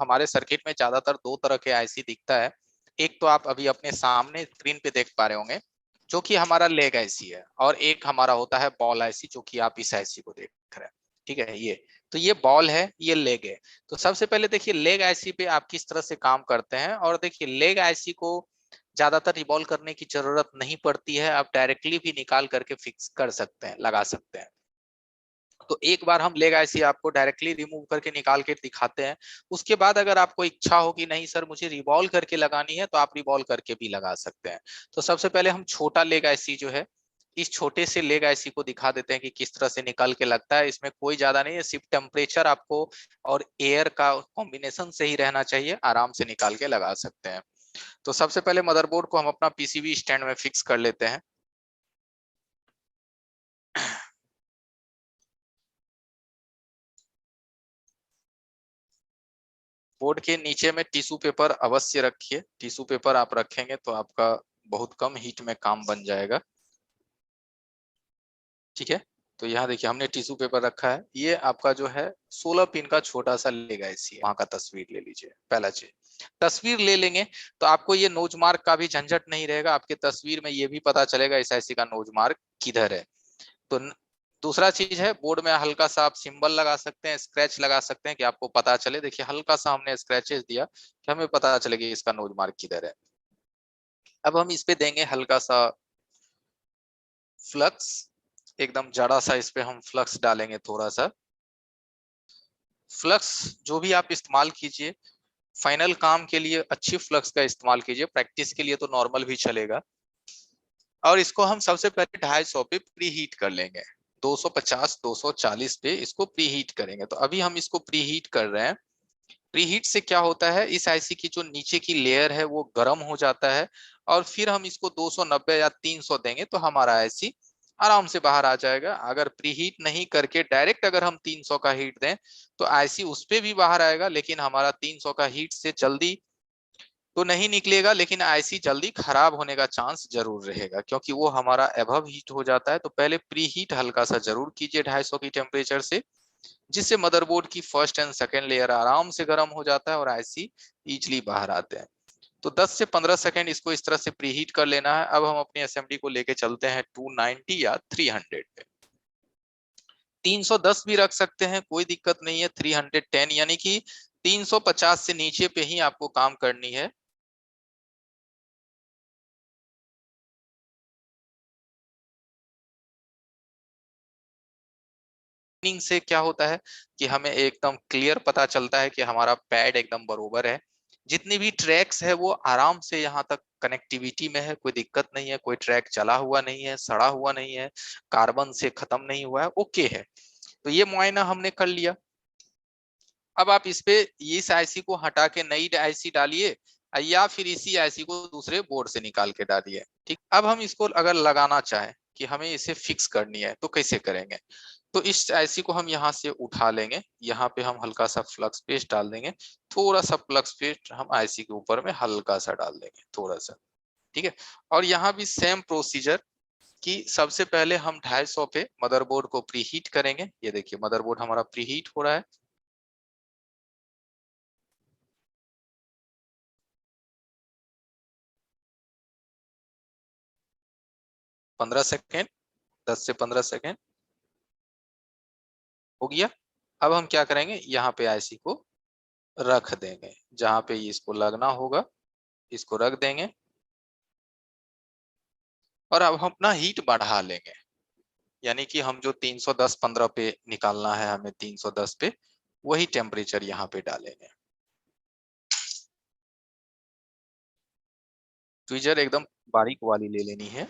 हमारे सर्किट में ज्यादातर दो तरह के आईसी दिखता है। एक तो आप अभी अपने सामने स्क्रीन पे देख पा रहे होंगे, जो कि हमारा लेग आईसी है, और एक हमारा होता है बॉल आईसी, जो कि आप इस आईसी को देख रहे हैं। ठीक है, ये तो ये बॉल है, ये लेग है। तो सबसे पहले देखिए लेग आईसी पे आप किस तरह से काम करते हैं। और देखिए लेग आईसी को ज्यादातर रिवॉल्व करने की जरूरत नहीं पड़ती है, आप डायरेक्टली भी निकाल करके फिक्स कर सकते हैं, लगा सकते हैं। तो एक बार हम लेग आईसी आपको डायरेक्टली रिमूव करके निकाल के दिखाते हैं। उसके बाद अगर आपको इच्छा हो कि नहीं सर मुझे रिवॉल्व करके लगानी है, तो आप रिवॉल्व करके भी लगा सकते हैं। तो सबसे पहले हम छोटा लेग आईसी जो है, इस छोटे से लेग आईसी को दिखा देते हैं कि किस तरह से निकल के लगता है। इसमें कोई ज्यादा नहीं है, सिर्फ टेम्परेचर आपको और एयर का कॉम्बिनेशन सही रहना चाहिए, आराम से निकाल के लगा सकते हैं। तो सबसे पहले मदरबोर्ड को हम अपना पीसीबी स्टैंड में फिक्स कर लेते हैं। बोर्ड के नीचे में टिश्यू पेपर अवश्य रखिए। टिश्यू पेपर आप रखेंगे तो आपका बहुत कम हीट में काम बन जाएगा। ठीक है, तो यहाँ देखिए हमने टिश्यू पेपर रखा है। ये आपका जो है 16 पिन का छोटा सा लेगा इसी, वहां का तस्वीर ले लीजिए। पहला चीज तस्वीर ले लेंगे तो आपको ये नोज मार्क का भी झंझट नहीं रहेगा, आपके तस्वीर में ये भी पता चलेगा इस ऐसी का नोज मार्क किधर है। तो दूसरा चीज है, बोर्ड में हल्का सा आप सिंबल लगा सकते हैं, स्क्रैच लगा सकते हैं कि आपको पता चले। देखिए हल्का सा हमने स्क्रैचेस दिया कि हमें पता चले कि इसका नोज मार्क किधर है। अब हम इस पे देंगे हल्का सा फ्लक्स, एकदम जड़ा सा इस पे हम फ्लक्स डालेंगे थोड़ा सा। फ्लक्स जो भी आप इस्तेमाल कीजिए, फाइनल काम के लिए अच्छी फ्लक्स का इस्तेमाल कीजिए, प्रैक्टिस के लिए तो नॉर्मल भी चलेगा। और इसको हम सबसे पहले 250 पे प्री हीट कर लेंगे। 250 240 पे इसको प्री हीट करेंगे। तो अभी हम इसको प्री हीट कर रहे हैं। प्री हीट से क्या होता है, इस आईसी की जो नीचे की लेयर है वो गर्म हो जाता है, और फिर हम इसको 290 या 300 देंगे तो हमारा आईसी आराम से बाहर आ जाएगा। अगर प्री हीट नहीं करके डायरेक्ट अगर हम 300 का हीट दें तो आईसी उस पे भी बाहर आएगा, लेकिन हमारा 300 का हीट से जल्दी तो नहीं निकलेगा, लेकिन आईसी जल्दी खराब होने का चांस जरूर रहेगा, क्योंकि वो हमारा एबव हीट हो जाता है। तो पहले प्री हीट हल्का सा जरूर कीजिए 250 की टेम्परेचर से, जिससे मदरबोर्ड की फर्स्ट एंड सेकेंड लेयर आराम से गर्म हो जाता है और आईसी इजिली बाहर आते हैं। तो 10 से 15 सेकेंड इसको इस तरह से प्रीहीट कर लेना है। अब हम अपनी एसएमडी को लेके चलते हैं 290 या 300 पे। 310 भी रख सकते हैं, कोई दिक्कत नहीं है। 310 यानी कि 350 से नीचे पे ही आपको काम करनी है। से क्या होता है कि हमें एकदम क्लियर पता चलता है कि हमारा पैड एकदम बरोबर है। जितनी भी ट्रैक्स है वो आराम से यहाँ तक कनेक्टिविटी में है, कोई दिक्कत नहीं है। कोई ट्रैक चला हुआ नहीं है, सड़ा हुआ नहीं है, कार्बन से खत्म नहीं हुआ है, ओके है। तो ये मुआयना हमने कर लिया। अब आप इस पे इस आईसी को हटा के नई आईसी डालिए, या फिर इसी आईसी को दूसरे बोर्ड से निकाल के डालिए। ठीक, अब हम इसको अगर लगाना चाहें कि हमें इसे फिक्स करनी है तो कैसे करेंगे। तो इस आईसी को हम यहाँ से उठा लेंगे, यहाँ पे हम हल्का सा फ्लक्स पेस्ट डाल देंगे। थोड़ा सा फ्लक्स पेस्ट हम आईसी के ऊपर में हल्का सा डाल देंगे, थोड़ा सा। ठीक है, और यहाँ भी सेम प्रोसीजर कि सबसे पहले हम 250 पे मदरबोर्ड को प्रीहीट करेंगे। ये देखिए मदरबोर्ड हमारा प्रीहीट हो रहा है। 15 सेकेंड, 10 से 15 सेकेंड हो गया। अब हम क्या करेंगे, यहाँ पे आईसी को रख देंगे, जहां पे इसको लगना होगा इसको रख देंगे। और अब हम अपना हीट बढ़ा लेंगे, यानी कि हम जो 310-15 पे निकालना है हमें 310 पे, वही टेम्परेचर यहाँ पे डालेंगे। ट्विजर एकदम बारीक वाली ले लेनी है।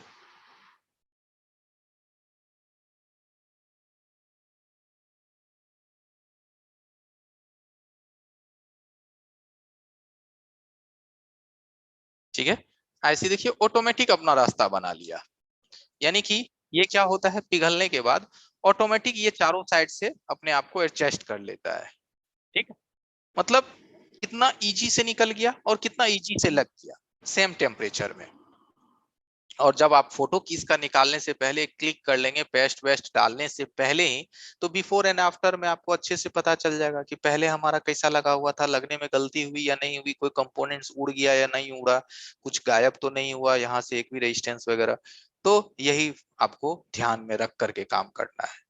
ठीक है, ऐसे देखिए ऑटोमेटिक अपना रास्ता बना लिया। यानी कि ये क्या होता है, पिघलने के बाद ऑटोमेटिक ये चारों साइड से अपने आप को एडजस्ट कर लेता है। ठीक है, मतलब कितना इजी से निकल गया और कितना इजी से लग गया सेम टेम्परेचर में। और जब आप फोटो किस का निकालने से पहले क्लिक कर लेंगे, पेस्ट वेस्ट डालने से पहले ही, तो बिफोर एंड आफ्टर में आपको अच्छे से पता चल जाएगा कि पहले हमारा कैसा लगा हुआ था, लगने में गलती हुई या नहीं हुई, कोई कंपोनेंट्स उड़ गया या नहीं उड़ा, कुछ गायब तो नहीं हुआ यहाँ से एक भी रेजिस्टेंस वगैरह। तो यही आपको ध्यान में रख करके काम करना है।